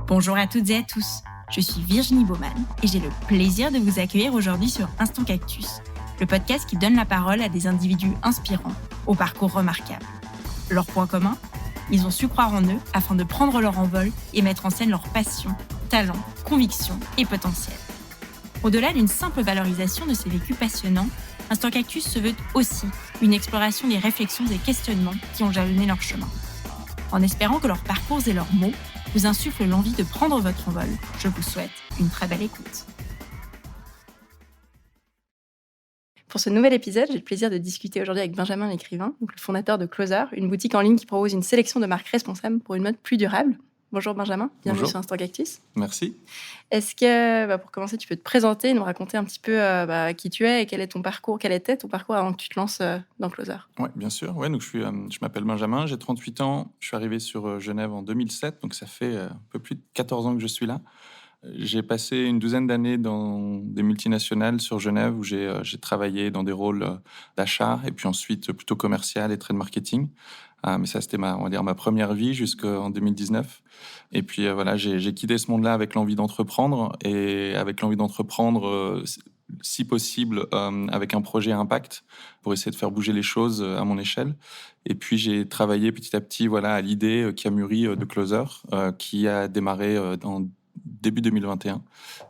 Bonjour à toutes et à tous, je suis Virginie Baumann et j'ai le plaisir de vous accueillir aujourd'hui sur Instant Cactus, le podcast qui donne la parole à des individus inspirants, au parcours remarquable. Leur point commun ? Ils ont su croire en eux afin de prendre leur envol et mettre en scène leurs passions, talents, convictions et potentiel. Au-delà d'une simple valorisation de ces vécus passionnants, Instant Cactus se veut aussi une exploration des réflexions et questionnements qui ont jalonné leur chemin. En espérant que leurs parcours et leurs mots vous insufflent l'envie de prendre votre envol, je vous souhaite une très belle écoute. Pour ce nouvel épisode, j'ai le plaisir de discuter aujourd'hui avec Benjamin Lécrivain, donc le fondateur de Closer, une boutique en ligne qui propose une sélection de marques responsables pour une mode plus durable. Bonjour Benjamin, bienvenue sur Instant Cactus. Merci. Est-ce que, pour commencer, tu peux te présenter, nous raconter un petit peu qui tu es et quel était ton parcours avant que tu te lances dans Closer? Oui, bien sûr. Ouais, donc je m'appelle Benjamin, j'ai 38 ans, je suis arrivé sur Genève en 2007, donc ça fait un peu plus de 14 ans que je suis là. J'ai passé une douzaine d'années dans des multinationales sur Genève où j'ai travaillé dans des rôles d'achat et puis ensuite plutôt commercial et trade marketing. Mais ça, c'était ma première vie jusqu'en 2019. Et puis voilà, j'ai quitté ce monde-là avec l'envie d'entreprendre et avec l'envie d'entreprendre, si possible, avec un projet à impact pour essayer de faire bouger les choses à mon échelle. Et puis j'ai travaillé petit à petit à l'idée qui a mûri de Closer, qui a démarré en début 2021.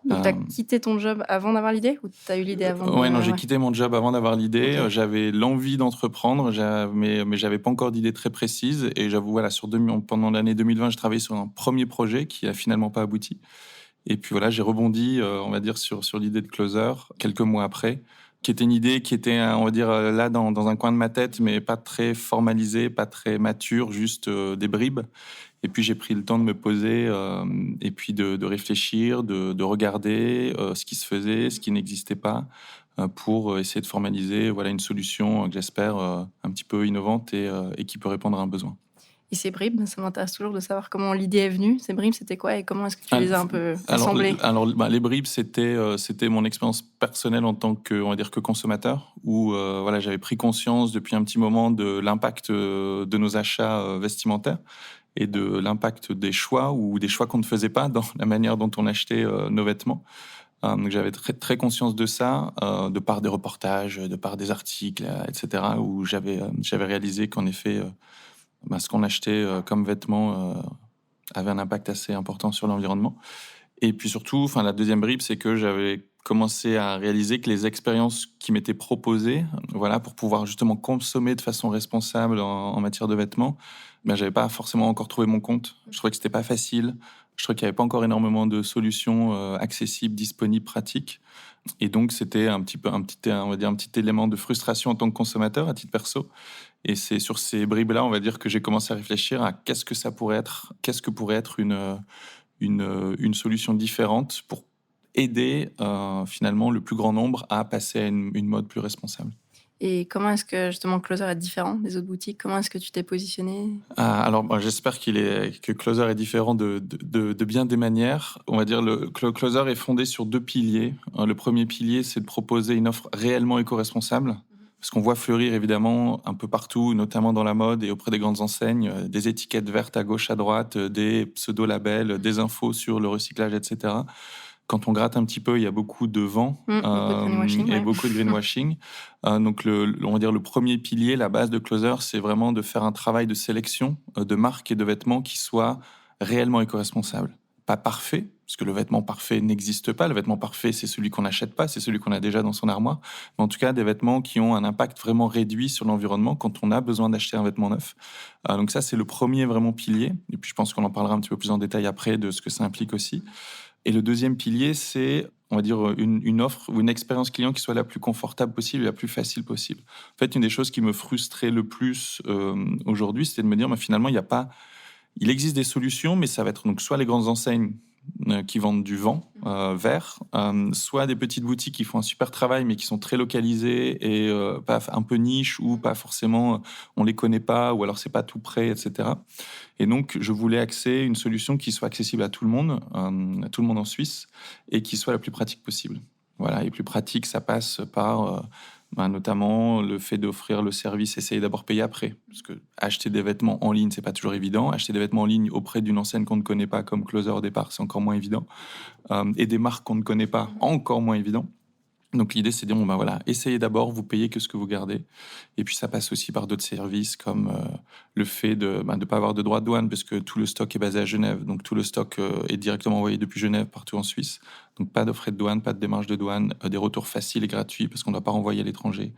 Donc, tu as quitté ton job avant d'avoir l'idée ou tu as eu l'idée avant j'ai quitté mon job avant d'avoir l'idée. Okay. J'avais l'envie d'entreprendre, mais j'avais pas encore d'idée très précise. Et j'avoue, pendant l'année 2020, j'ai travaillé sur un premier projet qui a finalement pas abouti. Et puis j'ai rebondi, sur l'idée de Closer quelques mois après, qui était une idée qui était, là dans un coin de ma tête, mais pas très formalisée, pas très mature, juste des bribes. Et puis j'ai pris le temps de me poser et puis de réfléchir, de regarder ce qui se faisait, ce qui n'existait pas, pour essayer de formaliser une solution que j'espère un petit peu innovante et qui peut répondre à un besoin. Et ces bribes, ça m'intéresse toujours de savoir comment l'idée est venue. Ces bribes, c'était quoi et comment est-ce que tu les as un peu assemblées? Les bribes, c'était mon expérience personnelle en tant que consommateur, où j'avais pris conscience depuis un petit moment de l'impact de nos achats vestimentaires et de l'impact des choix ou des choix qu'on ne faisait pas dans la manière dont on achetait nos vêtements. Donc j'avais très, très conscience de ça, de par des reportages, de par des articles, etc., où j'avais réalisé qu'en effet, ce qu'on achetait comme vêtements avait un impact assez important sur l'environnement. Et puis surtout, la deuxième bribe, c'est que j'avais commencé à réaliser que les expériences qui m'étaient proposées, pour pouvoir justement consommer de façon responsable en matière de vêtements, j'avais pas forcément encore trouvé mon compte. Je trouvais que c'était pas facile. Je trouvais qu'il n'y avait pas encore énormément de solutions accessibles, disponibles, pratiques. Et donc, c'était un petit élément de frustration en tant que consommateur, à titre perso. Et c'est sur ces bribes-là, que j'ai commencé à réfléchir à qu'est-ce que pourrait être une solution différente pour aider finalement le plus grand nombre à passer à une mode plus responsable. Et comment est-ce que justement Closer est différent des autres boutiques? Comment est-ce que tu t'es positionné? J'espère que Closer est différent de bien des manières. On va dire Closer est fondé sur deux piliers. Le premier pilier, c'est de proposer une offre réellement éco-responsable. Parce qu'on voit fleurir évidemment un peu partout, notamment dans la mode et auprès des grandes enseignes, des étiquettes vertes à gauche, à droite, des pseudo-labels, des infos sur le recyclage, etc. Quand on gratte un petit peu, il y a beaucoup de vent beaucoup de greenwashing. Donc, le premier pilier, la base de Closer, c'est vraiment de faire un travail de sélection de marques et de vêtements qui soient réellement éco-responsables. Pas parfait, parce que le vêtement parfait n'existe pas. Le vêtement parfait, c'est celui qu'on n'achète pas, c'est celui qu'on a déjà dans son armoire. Mais en tout cas, des vêtements qui ont un impact vraiment réduit sur l'environnement quand on a besoin d'acheter un vêtement neuf. Donc ça, c'est le premier vraiment pilier. Et puis, je pense qu'on en parlera un petit peu plus en détail après de ce que ça implique aussi. Et le deuxième pilier, c'est, une offre ou une expérience client qui soit la plus confortable possible et la plus facile possible. En fait, une des choses qui me frustrait le plus aujourd'hui, c'était de me dire, finalement, il existe des solutions, mais ça va être donc soit les grandes enseignes qui vendent du vent vert, soit des petites boutiques qui font un super travail, mais qui sont très localisées et pas un peu niche ou pas forcément, on les connaît pas, ou alors c'est pas tout près, etc. Et donc, je voulais axer une solution qui soit accessible à tout le monde en Suisse, et qui soit la plus pratique possible. Voilà, et plus pratique, ça passe par Notamment le fait d'offrir le service, essayer d'abord payer après. Parce que acheter des vêtements en ligne, c'est pas toujours évident. Acheter des vêtements en ligne auprès d'une enseigne qu'on ne connaît pas, comme Closer au départ, c'est encore moins évident. Et des marques qu'on ne connaît pas, encore moins évident. Donc l'idée, c'est de dire, essayez d'abord, vous payez que ce que vous gardez. Et puis ça passe aussi par d'autres services, comme le fait de ne pas avoir de droits de douane, parce que tout le stock est basé à Genève. Donc tout le stock est directement envoyé depuis Genève partout en Suisse. Donc pas de frais de douane, pas de démarche de douane, des retours faciles et gratuits, parce qu'on ne doit pas renvoyer à l'étranger.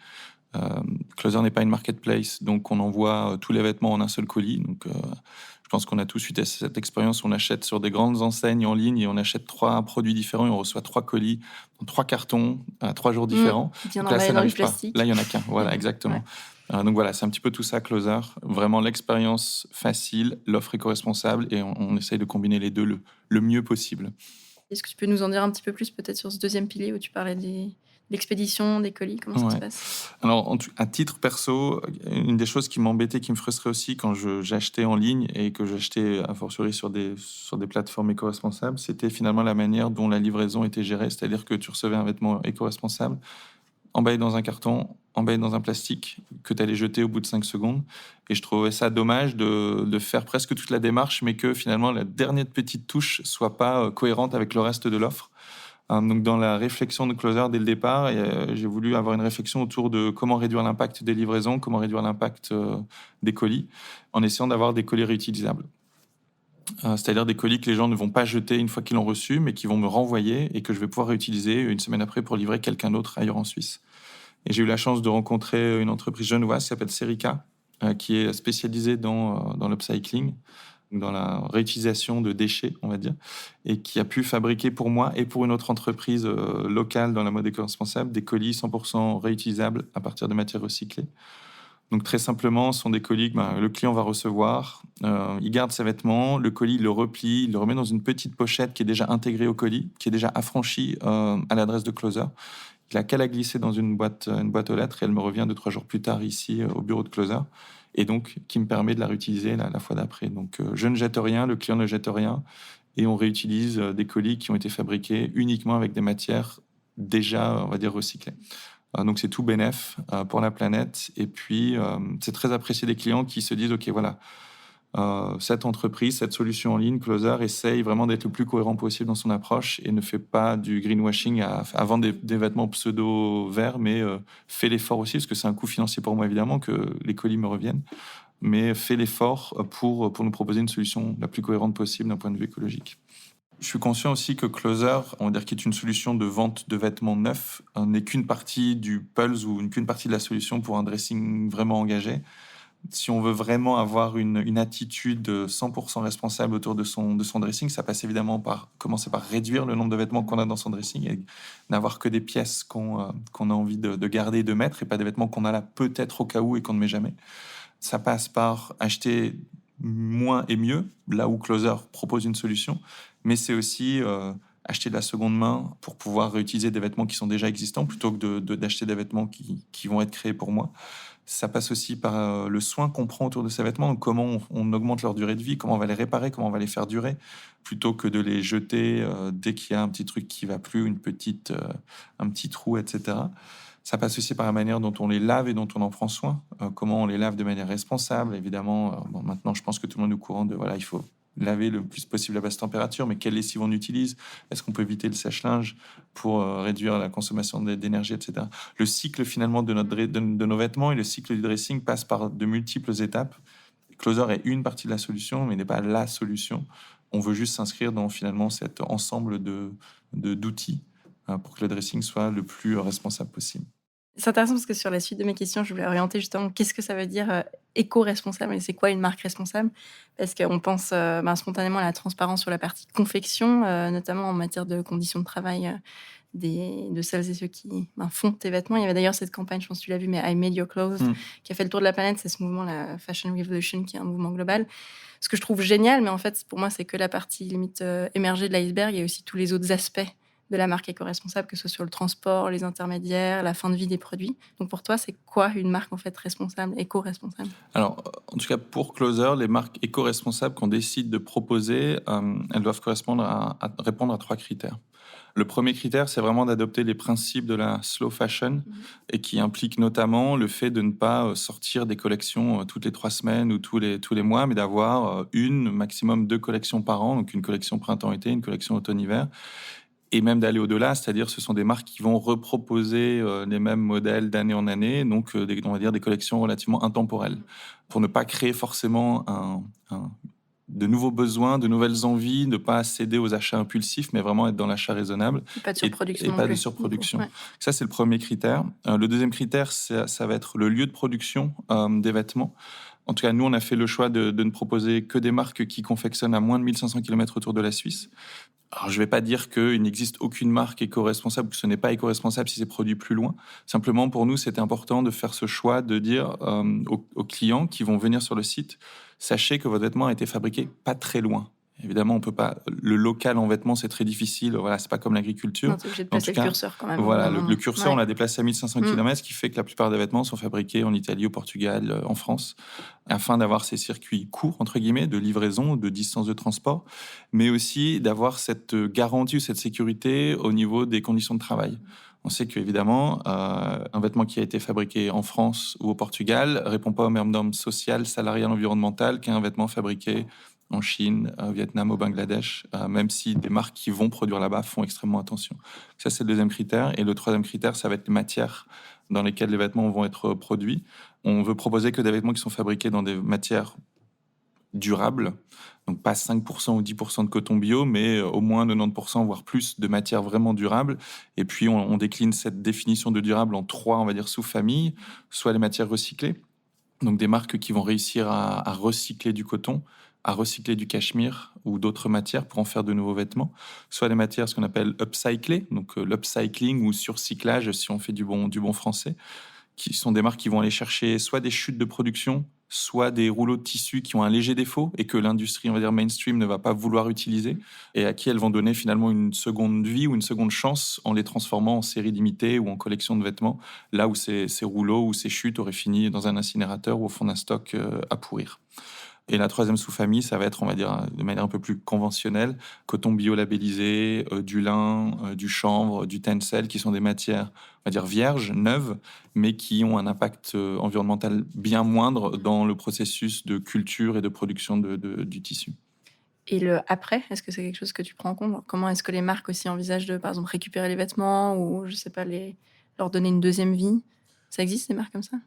Closer n'est pas une marketplace, donc on envoie tous les vêtements en un seul colis. Donc je pense qu'on a tous eu cette expérience. On achète sur des grandes enseignes en ligne et on achète 3 produits différents et on reçoit 3 colis, 3 cartons à 3 jours différents. Bien Donc là, ça dans du n'arrive pas. plastique. Là, il y en a qu'un. Voilà, exactement. Ouais. Donc voilà, c'est un petit peu tout ça, Closer. Vraiment l'expérience facile, l'offre éco-responsable et on essaye de combiner les deux le mieux possible. Est-ce que tu peux nous en dire un petit peu plus peut-être sur ce deuxième pilier où tu parlais de l'expédition, des colis, comment ça se passe? Alors, à titre perso, une des choses qui m'embêtait, qui me frustrait aussi quand j'achetais en ligne et que j'achetais a fortiori sur des plateformes éco-responsables, c'était finalement la manière dont la livraison était gérée. C'est-à-dire que tu recevais un vêtement éco-responsable, emballé dans un carton, emballé dans un plastique, que tu allais jeter au bout de 5 secondes. Et je trouvais ça dommage de faire presque toute la démarche, mais que finalement la dernière petite touche soit pas cohérente avec le reste de l'offre. Donc dans la réflexion de Closer dès le départ, j'ai voulu avoir une réflexion autour de comment réduire l'impact des livraisons, comment réduire l'impact des colis, en essayant d'avoir des colis réutilisables. C'est-à-dire des colis que les gens ne vont pas jeter une fois qu'ils l'ont reçu, mais qui vont me renvoyer et que je vais pouvoir réutiliser une semaine après pour livrer quelqu'un d'autre ailleurs en Suisse. Et j'ai eu la chance de rencontrer une entreprise genevoise qui s'appelle Serica, qui est spécialisée dans l'upcycling, dans la réutilisation de déchets, on va dire, et qui a pu fabriquer pour moi et pour une autre entreprise locale dans la mode éco-responsable des colis 100% réutilisables à partir de matières recyclées. Donc très simplement, ce sont des colis que le client va recevoir, il garde ses vêtements, le colis il le replie, il le remet dans une petite pochette qui est déjà intégrée au colis, qui est déjà affranchie à l'adresse de Closer. Il a qu'à la glisser dans une boîte aux lettres et elle me revient 2-3 jours plus tard ici au bureau de Closer. Et donc, qui me permet de la réutiliser la fois d'après. Donc, je ne jette rien, le client ne jette rien, et on réutilise des colis qui ont été fabriqués uniquement avec des matières déjà, on va dire, recyclées. Donc, c'est tout bénef pour la planète. Et puis, c'est très apprécié des clients qui se disent, OK, voilà, cette entreprise, cette solution en ligne, Closer, essaye vraiment d'être le plus cohérent possible dans son approche et ne fait pas du greenwashing à vendre des vêtements pseudo-verts, mais fait l'effort aussi, parce que c'est un coût financier pour moi, évidemment, que les colis me reviennent, mais fait l'effort pour nous proposer une solution la plus cohérente possible d'un point de vue écologique. Je suis conscient aussi que Closer, on va dire, qui est une solution de vente de vêtements neufs, n'est qu'une partie du puzzle ou qu'une partie de la solution pour un dressing vraiment engagé. Si on veut vraiment avoir une attitude 100% responsable autour de son dressing, ça passe évidemment par commencer par réduire le nombre de vêtements qu'on a dans son dressing et n'avoir que des pièces qu'on a envie de garder et de mettre et pas des vêtements qu'on a là peut-être au cas où et qu'on ne met jamais. Ça passe par acheter moins et mieux, là où Closer propose une solution, mais c'est aussi acheter de la seconde main pour pouvoir réutiliser des vêtements qui sont déjà existants plutôt que d'acheter des vêtements qui vont être créés pour moi. Ça passe aussi par le soin qu'on prend autour de ces vêtements, donc comment on augmente leur durée de vie, comment on va les réparer, comment on va les faire durer, plutôt que de les jeter dès qu'il y a un petit truc qui va plus, un petit trou, etc. Ça passe aussi par la manière dont on les lave et dont on en prend soin, comment on les lave de manière responsable. Évidemment, maintenant, je pense que tout le monde est au courant de, voilà, il faut laver le plus possible à basse température, mais quelle lessive on utilise? Est-ce qu'on peut éviter le sèche-linge pour réduire la consommation d'énergie, etc. Le cycle finalement de nos vêtements et le cycle du dressing passe par de multiples étapes. Closer est une partie de la solution, mais n'est pas la solution. On veut juste s'inscrire dans finalement cet ensemble d'outils pour que le dressing soit le plus responsable possible. C'est intéressant parce que sur la suite de mes questions, je voulais orienter justement qu'est-ce que ça veut dire éco-responsable et c'est quoi une marque responsable? Parce qu'on pense spontanément à la transparence sur la partie confection, notamment en matière de conditions de travail de celles et ceux qui font tes vêtements. Il y avait d'ailleurs cette campagne, je pense que tu l'as vu, mais I Made Your Clothes, qui a fait le tour de la planète. C'est ce mouvement, la Fashion Revolution, qui est un mouvement global. Ce que je trouve génial, mais en fait, pour moi, c'est que la partie limite émergée de l'iceberg. Il y a aussi tous les autres aspects de la marque éco-responsable, que ce soit sur le transport, les intermédiaires, la fin de vie des produits. Donc pour toi, c'est quoi une marque en fait responsable, éco-responsable? Alors, en tout cas pour Closer, les marques éco-responsables qu'on décide de proposer, elles doivent correspondre répondre à 3 critères. Le premier critère, c'est vraiment d'adopter les principes de la slow fashion et qui implique notamment le fait de ne pas sortir des collections toutes les 3 semaines ou tous les mois, mais d'avoir une, maximum 2 collections par an, donc une collection printemps-été, une collection automne-hiver, et même d'aller au-delà, c'est-à-dire ce sont des marques qui vont reproposer les mêmes modèles d'année en année, donc on va dire des collections relativement intemporelles, pour ne pas créer forcément de nouveaux besoins, de nouvelles envies, ne pas céder aux achats impulsifs, mais vraiment être dans l'achat raisonnable. Pas de surproduction. Et pas de surproduction. Ouais. Ça, c'est le premier critère. Le deuxième critère, ça va être le lieu de production des vêtements. En tout cas, nous, on a fait le choix de ne proposer que des marques qui confectionnent à moins de 1500 km autour de la Suisse. Alors, je ne vais pas dire qu'il n'existe aucune marque éco-responsable, que ce n'est pas éco-responsable si c'est produit plus loin. Simplement, pour nous, c'était important de faire ce choix de dire aux clients qui vont venir sur le site, sachez que votre vêtement a été fabriqué pas très loin. Évidemment, on peut pas. Le local en vêtements, c'est très difficile. Voilà, c'est pas comme l'agriculture. Non, t'es obligé de placer le curseur quand même. Voilà, le curseur, ouais. On l'a déplacé à 1500 km, ce qui fait que la plupart des vêtements sont fabriqués en Italie, au Portugal, en France, afin d'avoir ces circuits courts, entre guillemets, de livraison, de distance de transport, mais aussi d'avoir cette garantie ou cette sécurité au niveau des conditions de travail. On sait qu'évidemment, un vêtement qui a été fabriqué en France ou au Portugal répond pas aux mêmes normes sociales, salariales, environnementales qu'un vêtement fabriqué en Chine, au Vietnam, au Bangladesh, même si des marques qui vont produire là-bas font extrêmement attention. Ça, c'est le deuxième critère. Et le troisième critère, ça va être les matières dans lesquelles les vêtements vont être produits. On veut proposer que des vêtements qui sont fabriqués dans des matières durables, donc pas 5% ou 10% de coton bio, mais au moins 90%, voire plus, de matières vraiment durables. Et puis, on décline cette définition de durable en 3, on va dire, sous-familles, soit les matières recyclées, donc des marques qui vont réussir à recycler du coton, à recycler du cachemire ou d'autres matières pour en faire de nouveaux vêtements, soit des matières ce qu'on appelle upcyclées, donc l'upcycling ou surcyclage si on fait du bon français, qui sont des marques qui vont aller chercher soit des chutes de production, soit des rouleaux de tissu qui ont un léger défaut et que l'industrie, on va dire mainstream, ne va pas vouloir utiliser et à qui elles vont donner finalement une seconde vie ou une seconde chance en les transformant en série limitée ou en collection de vêtements, là où ces rouleaux ou ces chutes auraient fini dans un incinérateur ou au fond d'un stock à pourrir. Et la troisième sous-famille, ça va être, on va dire, de manière un peu plus conventionnelle, coton bio-labellisé, du lin, du chanvre, du tencel, qui sont des matières, on va dire, vierges, neuves, mais qui ont un impact environnemental bien moindre dans le processus de culture et de production du tissu. Et le après, est-ce que c'est quelque chose que tu prends en compte ? Comment est-ce que les marques aussi envisagent de, par exemple, récupérer les vêtements ou, je sais pas, leur donner une deuxième vie ? Ça existe, des marques comme ça ?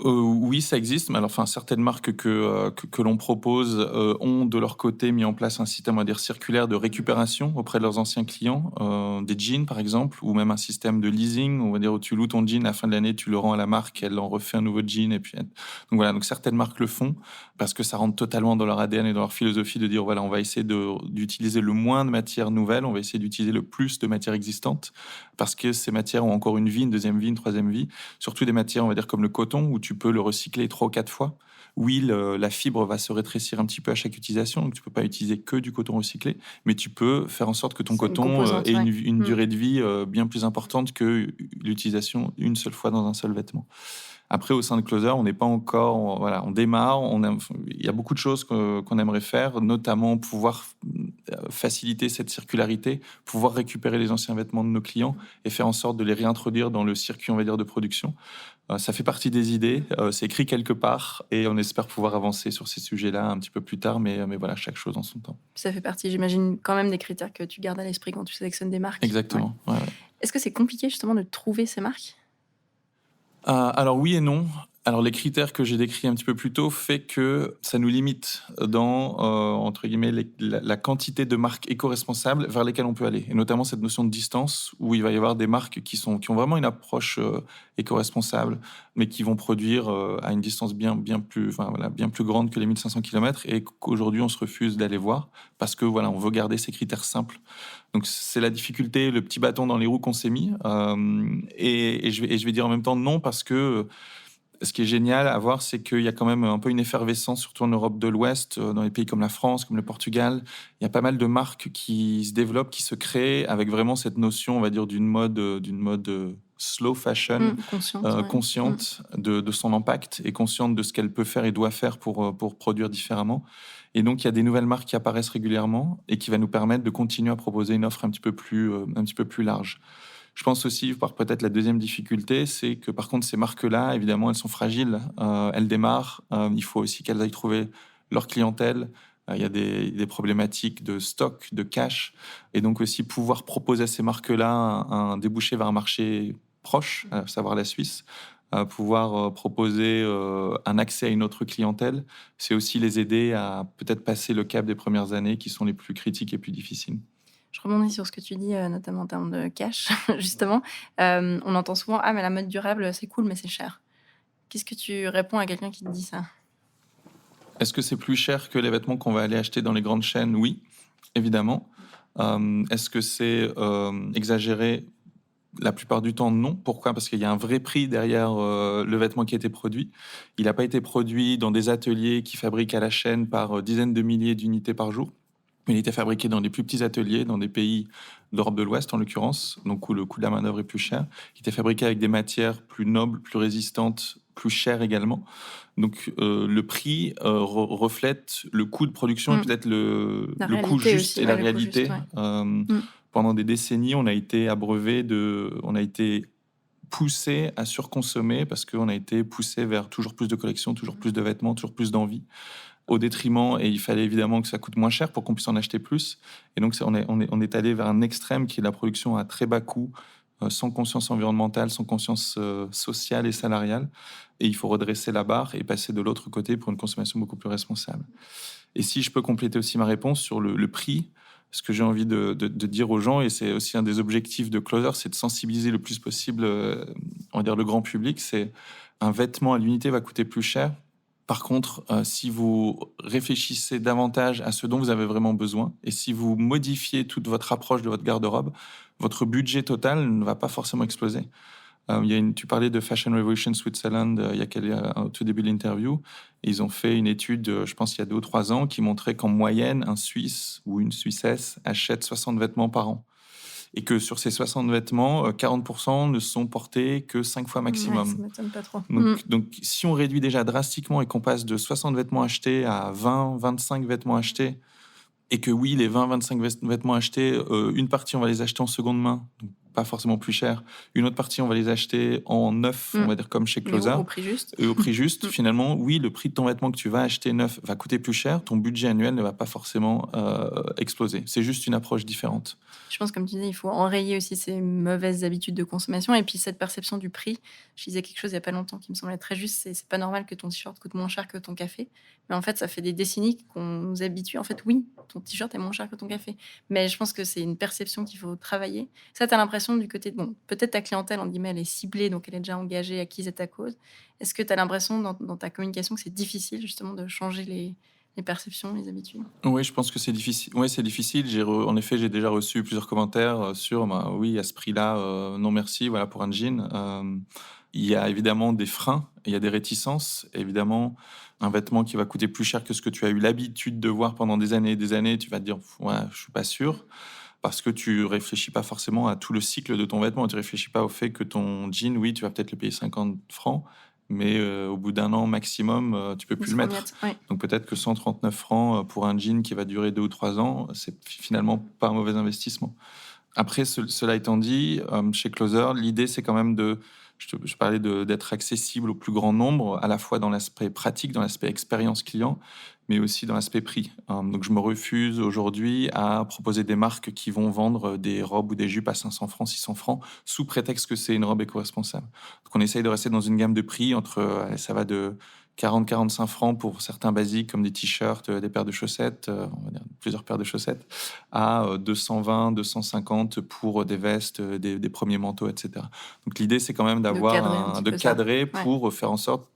Oui, ça existe, mais alors, certaines marques que l'on propose ont de leur côté mis en place un système, on va dire, circulaire de récupération auprès de leurs anciens clients, des jeans par exemple, ou même un système de leasing, on va dire où tu loues ton jean, à la fin de l'année, tu le rends à la marque, elle en refait un nouveau jean, et puis donc voilà, donc certaines marques le font parce que ça rentre totalement dans leur ADN et dans leur philosophie de dire voilà, on va essayer d'utiliser le moins de matières nouvelles, on va essayer d'utiliser le plus de matières existantes parce que ces matières ont encore une vie, une deuxième vie, une troisième vie, surtout des matières, on va dire, comme le coton où tu peux le recycler 3 ou 4 fois. Oui, la fibre va se rétrécir un petit peu à chaque utilisation, donc tu ne peux pas utiliser que du coton recyclé, mais tu peux faire en sorte que ton coton ait une durée de vie bien plus importante que l'utilisation une seule fois dans un seul vêtement. Après, au sein de Closer, on n'est pas encore... on démarre. Il y a beaucoup de choses qu'on aimerait faire, notamment pouvoir faciliter cette circularité, pouvoir récupérer les anciens vêtements de nos clients et faire en sorte de les réintroduire dans le circuit, on va dire, de production. Ça fait partie des idées, c'est écrit quelque part et on espère pouvoir avancer sur ces sujets-là un petit peu plus tard, mais voilà, chaque chose en son temps. Ça fait partie, j'imagine, quand même des critères que tu gardes à l'esprit quand tu sélectionnes des marques. Exactement. Ouais. Est-ce que c'est compliqué justement de trouver ces marques ? Alors oui et non. Alors les critères que j'ai décrits un petit peu plus tôt fait que ça nous limite dans, entre guillemets, la quantité de marques éco-responsables vers lesquelles on peut aller. Et notamment cette notion de distance où il va y avoir des marques qui ont vraiment une approche éco-responsable, mais qui vont produire à une distance bien plus grande que les 1500 km et qu'aujourd'hui on se refuse d'aller voir parce que voilà, on veut garder ces critères simples. Donc c'est la difficulté, le petit bâton dans les roues qu'on s'est mis. Et je vais dire en même temps non parce que Ce qui est génial à voir, c'est qu'il y a quand même un peu une effervescence, surtout en Europe de l'Ouest, dans les pays comme la France, comme le Portugal. Il y a pas mal de marques qui se développent, qui se créent, avec vraiment cette notion, on va dire, d'une mode slow fashion, Consciente, ouais. consciente de son impact et consciente de ce qu'elle peut faire et doit faire pour produire différemment. Et donc, il y a des nouvelles marques qui apparaissent régulièrement et qui va nous permettre de continuer à proposer une offre un petit peu plus large. Je pense aussi, par peut-être la deuxième difficulté, c'est que par contre, ces marques-là, évidemment, elles sont fragiles. Elles démarrent. Il faut aussi qu'elles aillent trouver leur clientèle. Il y a des problématiques de stock, de cash. Et donc aussi pouvoir proposer à ces marques-là un débouché vers un marché proche, à savoir la Suisse. Pouvoir proposer un accès à une autre clientèle, c'est aussi les aider à peut-être passer le cap des premières années qui sont les plus critiques et plus difficiles. Je rebondis sur ce que tu dis, notamment en termes de cash, justement. On entend souvent: «Ah mais la mode durable, c'est cool, mais c'est cher». Qu'est-ce que tu réponds à quelqu'un qui te dit ça? Est-ce que c'est plus cher que les vêtements qu'on va aller acheter dans les grandes chaînes? Oui, évidemment. Est-ce que c'est exagéré? La plupart du temps, non. Pourquoi? Parce qu'il y a un vrai prix derrière le vêtement qui a été produit. Il n'a pas été produit dans des ateliers qui fabriquent à la chaîne par dizaines de milliers d'unités par jour. Il était fabriqué dans des plus petits ateliers, dans des pays d'Europe de l'Ouest en l'occurrence, donc où le coût de la main-d'œuvre est plus cher. Il était fabriqué avec des matières plus nobles, plus résistantes, plus chères également. Donc le prix reflète le coût de production et peut-être le coût juste aussi, et la le coût réalité. juste, ouais. Pendant des décennies, on a été abreuvé on a été poussé à surconsommer parce qu'on a été poussé vers toujours plus de collections, toujours plus de vêtements, toujours plus d'envie, au détriment, et il fallait évidemment que ça coûte moins cher pour qu'on puisse en acheter plus. Et donc, on est allé vers un extrême qui est la production à très bas coût, sans conscience environnementale, sans conscience sociale et salariale. Et il faut redresser la barre et passer de l'autre côté pour une consommation beaucoup plus responsable. Et si je peux compléter aussi ma réponse sur le prix, ce que j'ai envie de dire aux gens, et c'est aussi un des objectifs de Closer, c'est de sensibiliser le plus possible, on va dire, le grand public. C'est un vêtement à l'unité va coûter plus cher. Par contre, si vous réfléchissez davantage à ce dont vous avez vraiment besoin, et si vous modifiez toute votre approche de votre garde-robe, votre budget total ne va pas forcément exploser. Tu parlais de Fashion Revolution Switzerland au tout début de l'interview. Ils ont fait une étude, je pense il y a 2 ou 3 ans, qui montrait qu'en moyenne, un Suisse ou une Suissesse achète 60 vêtements par an. Et que sur ces 60 vêtements, 40% ne sont portés que 5 fois maximum. Ouais, ça m'étonne pas trop. Donc, si on réduit déjà drastiquement et qu'on passe de 60 vêtements achetés à 20, 25 vêtements achetés, et que oui, les 20, 25 vêtements achetés, une partie, on va les acheter en seconde main, donc pas forcément plus cher. Une autre partie, on va les acheter en neuf, on va dire comme chez Closer. Au prix juste. Et au prix juste, finalement, oui, le prix de ton vêtement que tu vas acheter neuf va coûter plus cher. Ton budget annuel ne va pas forcément exploser. C'est juste une approche différente. Je pense, comme tu dis, il faut enrayer aussi ces mauvaises habitudes de consommation et puis cette perception du prix. Je disais quelque chose il n'y a pas longtemps qui me semblait très juste, c'est pas normal que ton t-shirt coûte moins cher que ton café. Mais en fait, ça fait des décennies qu'on nous habitue. En fait, oui, ton t-shirt est moins cher que ton café. Mais je pense que c'est une perception qu'il faut travailler. Ça, tu as l'impression du côté de, bon, peut-être ta clientèle, en guillemets, elle est ciblée, donc elle est déjà engagée, acquise à ta cause. Est-ce que tu as l'impression dans ta communication que c'est difficile justement de changer les perceptions, les habitudes? Oui, je pense que c'est difficile. Oui, c'est difficile. En effet, j'ai déjà reçu plusieurs commentaires sur, oui, à ce prix-là, non merci, voilà, pour un jean. Il y a évidemment des freins, il y a des réticences. Évidemment, un vêtement qui va coûter plus cher que ce que tu as eu l'habitude de voir pendant des années et des années, tu vas te dire, ouais, je suis pas sûr. Parce que tu réfléchis pas forcément à tout le cycle de ton vêtement. Tu réfléchis pas au fait que ton jean, oui, tu vas peut-être le payer 50 francs, mais au bout d'un an maximum, tu peux plus le mettre. Ouais. Donc peut-être que 139 francs pour un jean qui va durer 2 ou 3 ans, c'est finalement pas un mauvais investissement. Après, cela étant dit, chez Closer, l'idée c'est quand même je parlais d'être accessible au plus grand nombre, à la fois dans l'aspect pratique, dans l'aspect expérience client, mais aussi dans l'aspect prix. Donc je me refuse aujourd'hui à proposer des marques qui vont vendre des robes ou des jupes à 500 francs, 600 francs, sous prétexte que c'est une robe éco-responsable. Donc on essaye de rester dans une gamme de prix ça va de 40-45 francs pour certains basiques comme des t-shirts, des paires de chaussettes, on va dire plusieurs paires de chaussettes, à 220-250 pour des vestes, des premiers manteaux, etc. Donc l'idée, c'est quand même de cadrer pour faire en sorte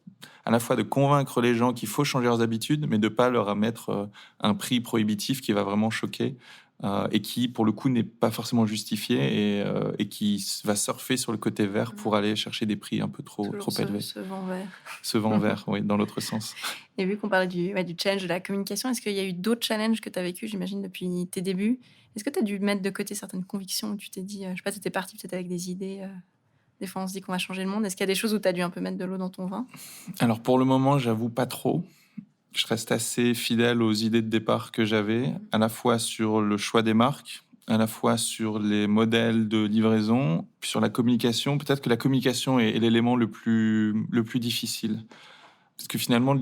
à la fois de convaincre les gens qu'il faut changer leurs habitudes, mais de ne pas leur mettre un prix prohibitif qui va vraiment choquer et qui, pour le coup, n'est pas forcément justifié et qui va surfer sur le côté vert pour aller chercher des prix un peu trop Toujours élevés. ce vent vert. Ce vent vert, oui, dans l'autre sens. Et vu qu'on parlait du challenge de la communication, est-ce qu'il y a eu d'autres challenges que tu as vécu, j'imagine, depuis tes débuts? Est-ce que tu as dû mettre de côté certaines convictions où tu t'es dit, je sais pas, tu étais parti peut-être avec des idées, des fois on se dit qu'on va changer le monde. Est-ce qu'il y a des choses où tu as dû un peu mettre de l'eau dans ton vin? Alors, pour le moment, j'avoue pas trop. Je reste assez fidèle aux idées de départ que j'avais, à la fois sur le choix des marques, à la fois sur les modèles de livraison, puis sur la communication. Peut-être que la communication est l'élément le plus difficile. Parce que finalement,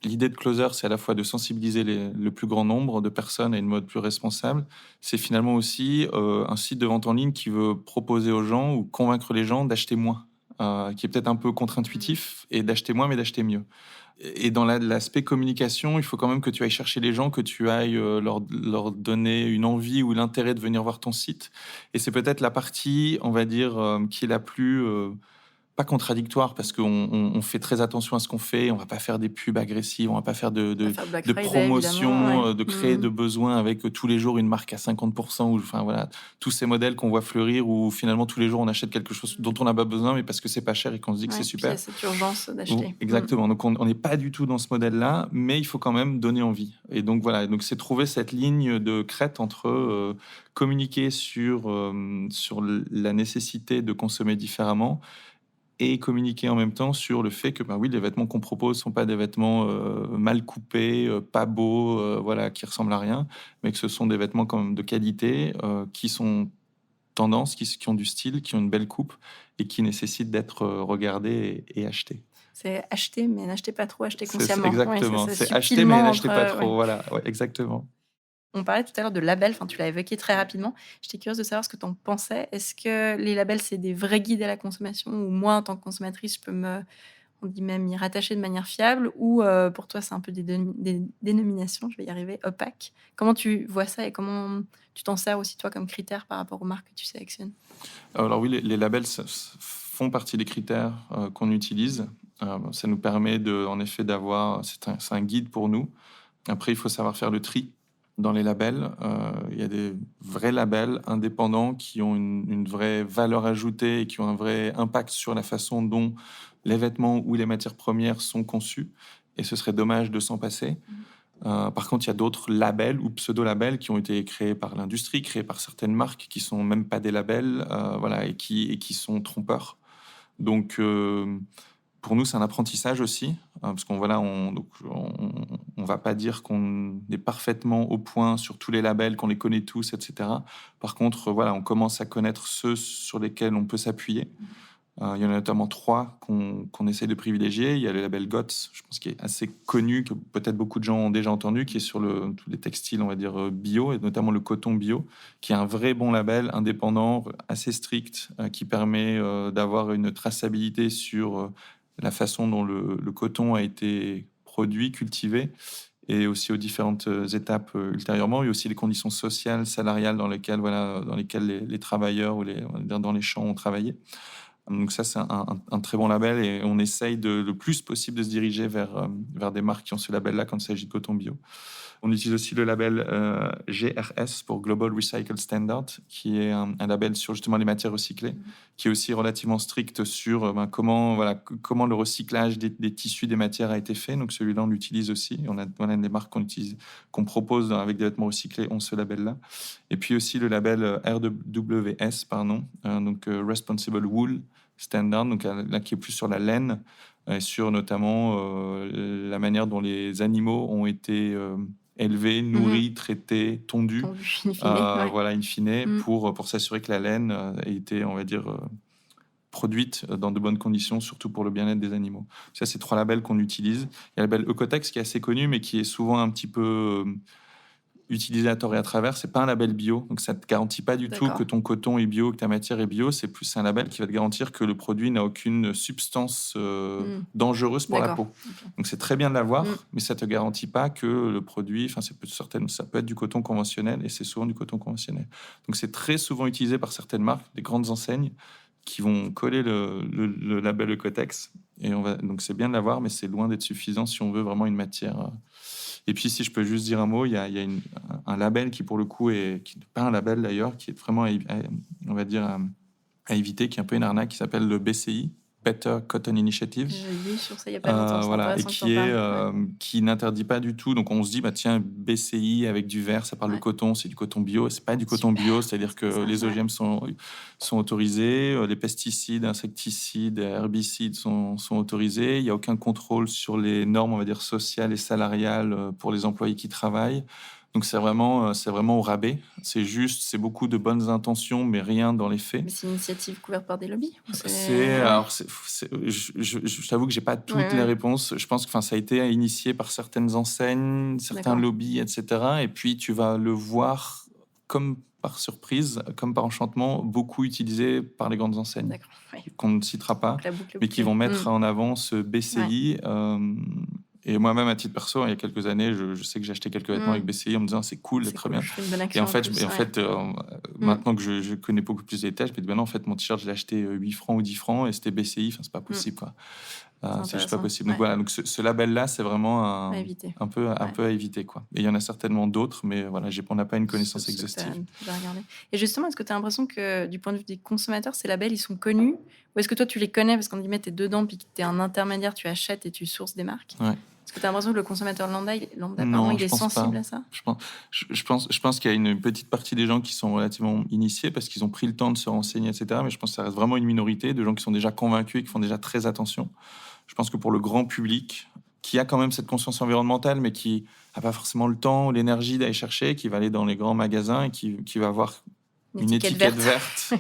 l'idée de Closer, c'est à la fois de sensibiliser le plus grand nombre de personnes à une mode plus responsable. C'est finalement aussi un site de vente en ligne qui veut proposer aux gens ou convaincre les gens d'acheter moins, qui est peut-être un peu contre-intuitif, et d'acheter moins, mais d'acheter mieux. Et dans l'aspect communication, il faut quand même que tu ailles chercher les gens, que tu ailles leur donner une envie ou l'intérêt de venir voir ton site. Et c'est peut-être la partie, on va dire, qui est la plus... pas contradictoire, parce qu'on fait très attention à ce qu'on fait. On va pas faire des pubs agressives, on va pas faire de Faire Black de Friday, promotion, évidemment, ouais. de créer de besoins avec tous les jours une marque à 50%, ou enfin voilà, tous ces modèles qu'on voit fleurir où finalement tous les jours on achète quelque chose dont on n'a pas besoin, mais parce que c'est pas cher et qu'on se dit que Ouais, c'est puis il y super. a cette urgence d'acheter. Exactement. Donc on n'est pas du tout dans ce modèle-là, mais il faut quand même donner envie. Et donc voilà, donc c'est trouver cette ligne de crête entre communiquer sur la nécessité de consommer différemment et communiquer en même temps sur le fait que, ben oui, les vêtements qu'on propose sont pas des vêtements mal coupés, pas beaux, voilà, qui ressemblent à rien, mais que ce sont des vêtements quand même de qualité, qui sont tendance, qui ont du style, qui ont une belle coupe et qui nécessitent d'être regardés et achetés. C'est acheter, mais n'achetez pas trop, acheter C'est consciemment. exactement. Ouais, C'est acheter, subtilement mais n'achetez pas entre, trop. ouais. Voilà, ouais, exactement. On parlait tout à l'heure de labels, enfin tu l'as évoqué très rapidement. J'étais curieuse de savoir ce que tu en pensais. Est-ce que les labels, c'est des vrais guides à la consommation, ou moi, en tant que consommatrice, je peux on dit même y rattacher de manière fiable, ou pour toi, c'est un peu des dénominations, je vais y arriver, opaques? Comment tu vois ça et comment tu t'en sers aussi, toi, comme critère par rapport aux marques que tu sélectionnes? Alors oui, les labels font partie des critères qu'on utilise. Ça nous permet en effet d'avoir... C'est un guide pour nous. Après, il faut savoir faire le tri dans les labels. Il y a des vrais labels indépendants qui ont une vraie valeur ajoutée et qui ont un vrai impact sur la façon dont les vêtements ou les matières premières sont conçus. Et ce serait dommage de s'en passer. Par contre, il y a d'autres labels ou pseudo-labels qui ont été créés par l'industrie, créés par certaines marques qui sont même pas des labels, voilà, et qui sont trompeurs. Donc, pour nous, c'est un apprentissage aussi, parce qu'on voilà, on va pas dire qu'on est parfaitement au point sur tous les labels, qu'on les connaît tous, etc. Par contre, voilà, on commence à connaître ceux sur lesquels on peut s'appuyer. Il y en a notamment 3 qu'on essaie de privilégier. Il y a le label GOTS, je pense, qui est assez connu, que peut-être beaucoup de gens ont déjà entendu, qui est sur tous les textiles, on va dire, bio, et notamment le coton bio, qui est un vrai bon label indépendant, assez strict, qui permet d'avoir une traçabilité sur la façon dont le coton a été produit, cultivé, et aussi aux différentes étapes ultérieurement. Il y a aussi les conditions sociales, salariales dans lesquelles les travailleurs ou on va dire dans les champs ont travaillé. Donc ça, c'est un très bon label, et on essaye le plus possible de se diriger vers des marques qui ont ce label-là quand il s'agit de coton bio. On utilise aussi le label GRS pour Global Recycled Standard, qui est un label sur justement les matières recyclées, qui est aussi relativement strict sur comment le recyclage des tissus, des matières a été fait. Donc celui-là, on l'utilise aussi. On a des marques qu'on propose avec des vêtements recyclés ont ce label-là. Et puis aussi le label RWS, donc Responsible Wool Standard, donc là qui est plus sur la laine, et sur notamment la manière dont les animaux ont été élevés, nourris, traités, tondus, in fine, ouais. voilà, in fine, pour s'assurer que la laine a été, on va dire, produite dans de bonnes conditions, surtout pour le bien-être des animaux. Ça, c'est 3 labels qu'on utilise. Il y a le label Ecotex qui est assez connu, mais qui est souvent un petit peu utilisé à tort et à travers. C'est pas un label bio, donc ça te garantit pas du tout que ton coton est bio, que ta matière est bio. C'est plus un label qui va te garantir que le produit n'a aucune substance dangereuse pour la peau. Okay. Donc c'est très bien de l'avoir, mais ça te garantit pas que le produit, enfin ça peut être du coton conventionnel, et c'est souvent du coton conventionnel. Donc c'est très souvent utilisé par certaines marques, des grandes enseignes, qui vont coller le label Ecotex. Et donc c'est bien de l'avoir, mais c'est loin d'être suffisant si on veut vraiment une matière Et puis, si je peux juste dire un mot, il y a un label qui, pour le coup, qui n'est pas un label d'ailleurs, qui est vraiment, on va dire, à éviter, qui est un peu une arnaque, qui s'appelle le BCI, Better Cotton Initiative. J'ai lu sur ça il n'y a pas longtemps. Voilà, et qui n'interdit pas du tout. Donc, on se dit, tiens, BCI avec du vert, ça parle de coton, c'est du coton bio. C'est pas du coton bio, c'est-à-dire que les OGM sont autorisés, les pesticides, insecticides, herbicides sont autorisés. Il n'y a aucun contrôle sur les normes, on va dire, sociales et salariales pour les employés qui travaillent. Donc c'est vraiment au rabais. C'est beaucoup de bonnes intentions, mais rien dans les faits. Mais c'est une initiative couverte par des lobbies. Je t'avoue que j'ai pas toutes les réponses. Je pense que ça a été initié par certaines enseignes, certains lobbies, etc. Et puis tu vas le voir comme par surprise, comme par enchantement, beaucoup utilisé par les grandes enseignes qu'on ne citera pas, mais qui vont mettre en avant ce BCI. Et moi-même, à titre perso, il y a quelques années, je sais que j'ai acheté quelques vêtements avec BCI en me disant c'est cool, c'est très bien. Et en fait, maintenant que je connais beaucoup plus les détails, je me dis non, en fait, mon t-shirt, je l'ai acheté 8 francs ou 10 francs et c'était BCI, c'est pas possible, quoi. C'est juste pas possible. Donc voilà, donc ce label-là, c'est vraiment un peu à éviter, quoi. Et il y en a certainement d'autres, mais voilà, on n'a pas une connaissance exhaustive. Et justement, est-ce que tu as l'impression que du point de vue des consommateurs, ces labels, ils sont connus? Ou est-ce que toi, tu les connais parce qu'on dit, tu es dedans, puis que tu es un intermédiaire, tu achètes et tu sources des marques? Est-ce que tu as l'impression que le consommateur lambda il est sensible à ça? Je pense qu'il y a une petite partie des gens qui sont relativement initiés parce qu'ils ont pris le temps de se renseigner, etc. Mais je pense que ça reste vraiment une minorité de gens qui sont déjà convaincus et qui font déjà très attention. Je pense que pour le grand public, qui a quand même cette conscience environnementale, mais qui n'a pas forcément le temps ou l'énergie d'aller chercher, qui va aller dans les grands magasins et qui va avoir une étiquette verte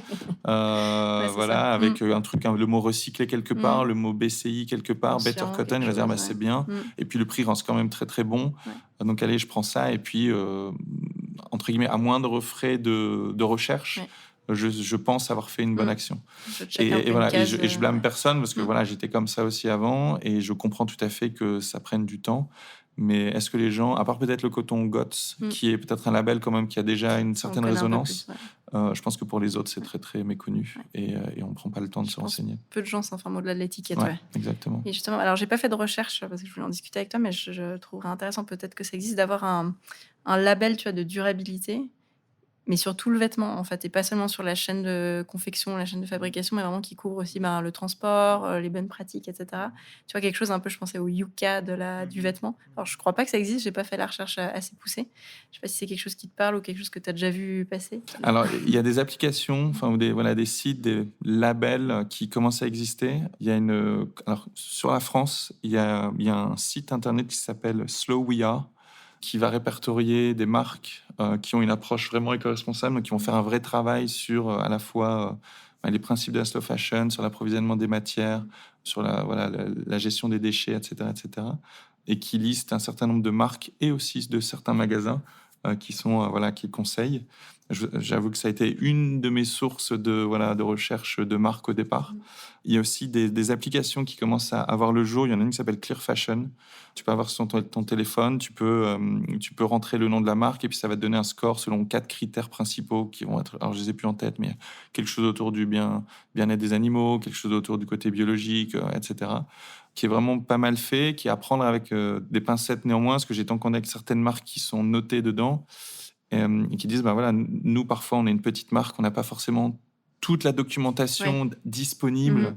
voilà, avec un truc, le mot recyclé quelque part, le mot BCI quelque part, Better Cotton, il va dire c'est bien. Et puis le prix reste quand même très très bon. Donc allez, je prends ça. Et puis, entre guillemets, à moindre frais de recherche, je pense avoir fait une bonne action. Et je blâme personne parce que voilà, j'étais comme ça aussi avant et je comprends tout à fait que ça prenne du temps. Mais est-ce que les gens, à part peut-être le coton GOTS, qui est peut-être un label quand même qui a déjà une certaine résonance, je pense que pour les autres, c'est très très méconnu et on ne prend pas le temps de se renseigner. Peu de gens s'informent au-delà de l'étiquette. Exactement. Et justement, alors j'ai pas fait de recherche parce que je voulais en discuter avec toi, mais je trouverais intéressant peut-être que ça existe d'avoir un label, tu vois, de durabilité, mais sur tout le vêtement, en fait, et pas seulement sur la chaîne de confection, la chaîne de fabrication, mais vraiment qui couvre aussi le transport, les bonnes pratiques, etc. Tu vois, quelque chose un peu, je pensais au Yuka du vêtement. Alors, je crois pas que ça existe, j'ai pas fait la recherche assez poussée. Je sais pas si c'est quelque chose qui te parle ou quelque chose que tu as déjà vu passer. Alors, il y a des applications, ou des sites, des labels qui commencent à exister. Il y a alors, sur la France, il y a un site internet qui s'appelle Slow We Are, qui va répertorier des marques qui ont une approche vraiment éco-responsable, qui vont faire un vrai travail sur à la fois les principes de la slow fashion, sur l'approvisionnement des matières, sur la gestion des déchets, etc., et qui liste un certain nombre de marques et aussi de certains magasins qui conseillent. J'avoue que ça a été une de mes sources de recherche de marques au départ. Il y a aussi des applications qui commencent à avoir le jour. Il y en a une qui s'appelle Clear Fashion. Tu peux avoir sur ton téléphone, tu peux rentrer le nom de la marque et puis ça va te donner un score selon 4 critères principaux qui vont être, alors je les ai plus en tête, mais quelque chose autour du bien-être des animaux, quelque chose autour du côté biologique, etc., qui est vraiment pas mal fait, qui est à prendre avec des pincettes néanmoins, parce que j'ai été en contact avec certaines marques qui sont notées dedans et qui disent, nous, parfois, on est une petite marque, on n'a pas forcément toute la documentation disponible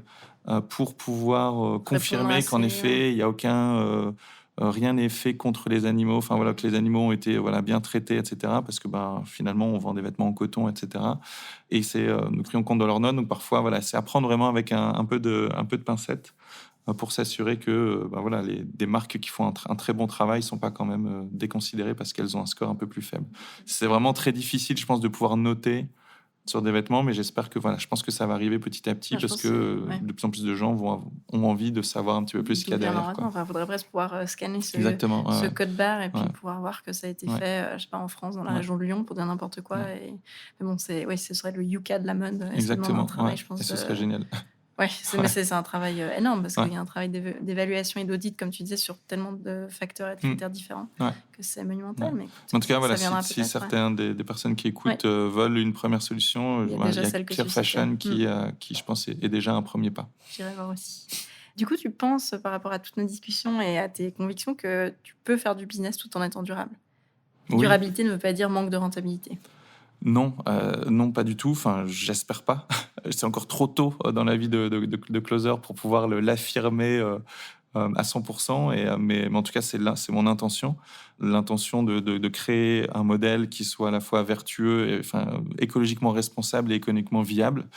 pour pouvoir confirmer qu'en effet, il y a rien n'est fait contre les animaux, que les animaux ont été bien traités, etc. Parce que finalement, on vend des vêtements en coton, etc. Et nous prenons compte de leurs notes. Donc parfois, c'est à prendre vraiment avec un peu de pincettes pour s'assurer que des marques qui font un très bon travail ne sont pas quand même déconsidérées parce qu'elles ont un score un peu plus faible. C'est vraiment très difficile, je pense, de pouvoir noter sur des vêtements, mais j'espère que je pense que ça va arriver petit à petit parce que de plus en plus de gens ont envie de savoir un petit peu plus ce qu'il y a derrière. Il faudrait presque pouvoir scanner ce code barre et puis pouvoir voir que ça a été fait, je sais pas, en France, dans la région de Lyon, pour dire n'importe quoi. Mais bon, ce serait le Yuka de la mode. Exactement. Travail, je pense, et ce serait génial. Mais c'est un travail énorme parce qu'il y a un travail d'évaluation et d'audit, comme tu disais, sur tellement de facteurs et de critères différents que c'est monumental. Mais écoute, en tout cas, si certaines des personnes qui écoutent veulent une première solution, il y a Clear Fashion qui, je pense, est déjà un premier pas. J'irai voir aussi. Du coup, tu penses, par rapport à toutes nos discussions et à tes convictions, que tu peux faire du business tout en étant durable? Oui. Durabilité ne veut pas dire manque de rentabilité. Non, non, pas du tout. Enfin, j'espère pas. C'est encore trop tôt dans la vie de closer pour pouvoir l'affirmer à 100%. Mais en tout cas, c'est mon intention. L'intention de créer un modèle qui soit à la fois vertueux, et, enfin, écologiquement responsable et économiquement viable.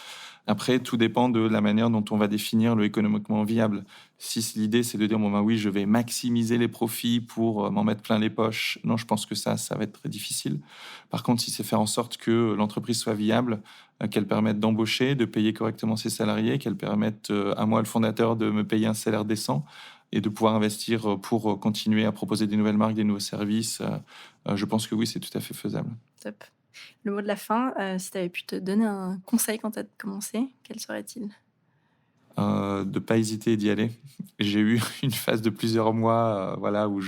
Après, tout dépend de la manière dont on va définir le économiquement viable. Si l'idée, c'est de dire, bon, ben oui, je vais maximiser les profits pour m'en mettre plein les poches, non, je pense que ça va être très difficile. Par contre, si c'est faire en sorte que l'entreprise soit viable, qu'elle permette d'embaucher, de payer correctement ses salariés, qu'elle permette à moi, le fondateur, de me payer un salaire décent et de pouvoir investir pour continuer à proposer des nouvelles marques, des nouveaux services, je pense que oui, c'est tout à fait faisable. Top. Le mot de la fin, si tu avais pu te donner un conseil quand tu as commencé, quel serait-il? De ne pas hésiter d'y aller. J'ai eu une phase de plusieurs mois voilà, où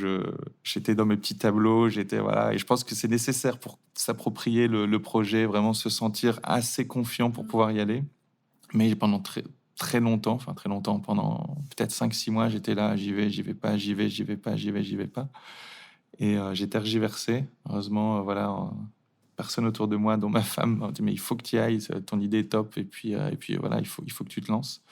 j'étais dans mes petits tableaux, voilà, et je pense que c'est nécessaire pour s'approprier le projet, vraiment se sentir assez confiant pour pouvoir y aller. Mais pendant très longtemps, pendant peut-être 5-6 mois, j'étais là, j'y vais pas. Et j'ai tergiversé. Heureusement, voilà, personne autour de moi, dont ma femme, m'a dit mais il faut que tu y ailles, ton idée est top, et puis voilà, il faut que tu te lances.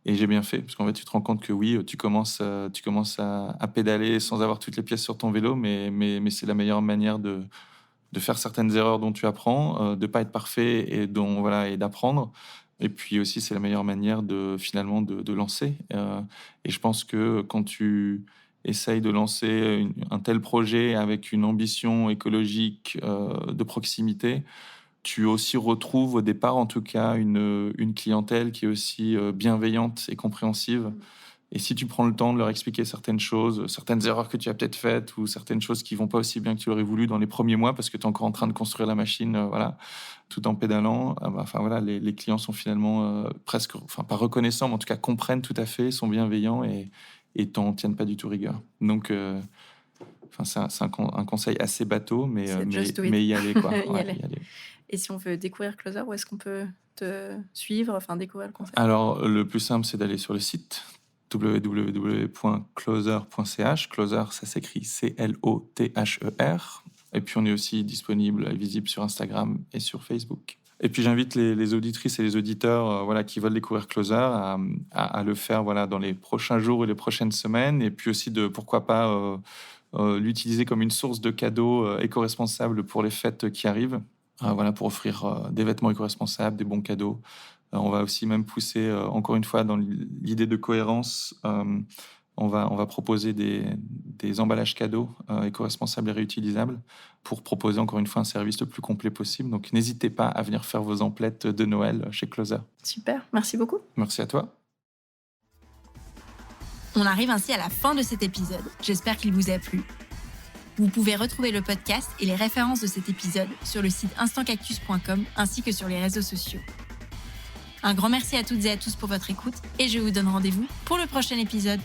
Et j'ai bien fait, parce qu'en fait, tu te rends compte que oui, tu commences à pédaler sans avoir toutes les pièces sur ton vélo, mais c'est la meilleure manière de faire certaines erreurs dont tu apprends, de pas être parfait et d'apprendre. Et puis aussi, c'est la meilleure manière finalement de lancer. Et je pense que quand tu essayes de lancer un tel projet avec une ambition écologique de proximité, tu aussi retrouves au départ, en tout cas, une clientèle qui est aussi bienveillante et compréhensive. Et si tu prends le temps de leur expliquer certaines choses, certaines erreurs que tu as peut-être faites ou certaines choses qui vont pas aussi bien que tu l'aurais voulu dans les premiers mois parce que tu es encore en train de construire la machine, voilà, tout en pédalant, enfin voilà, les clients sont finalement presque, enfin pas reconnaissants, mais en tout cas comprennent tout à fait, sont bienveillants et t'en tiennent pas du tout rigueur. Donc, enfin c'est un conseil assez bateau, mais y aller quoi. Y aller. Et si on veut découvrir Closer, où est-ce qu'on peut te suivre, enfin découvrir le concept? Alors le plus simple, c'est d'aller sur le site www.closer.ch. Closer, ça s'écrit CLOTHER. Et puis on est aussi disponible et visible sur Instagram et sur Facebook. Et puis j'invite les auditrices et les auditeurs voilà, qui veulent découvrir Closer à le faire voilà, dans les prochains jours et les prochaines semaines. Et puis aussi de pourquoi pas l'utiliser comme une source de cadeaux éco-responsables pour les fêtes qui arrivent. Voilà, pour offrir des vêtements éco-responsables, des bons cadeaux. On va aussi même pousser, encore une fois, dans l'idée de cohérence. On va proposer des emballages cadeaux éco-responsables et réutilisables pour proposer, encore une fois, un service le plus complet possible. Donc, n'hésitez pas à venir faire vos emplettes de Noël chez Closer. Super, merci beaucoup. Merci à toi. On arrive ainsi à la fin de cet épisode. J'espère qu'il vous a plu. Vous pouvez retrouver le podcast et les références de cet épisode sur le site instantcactus.com ainsi que sur les réseaux sociaux. Un grand merci à toutes et à tous pour votre écoute et je vous donne rendez-vous pour le prochain épisode.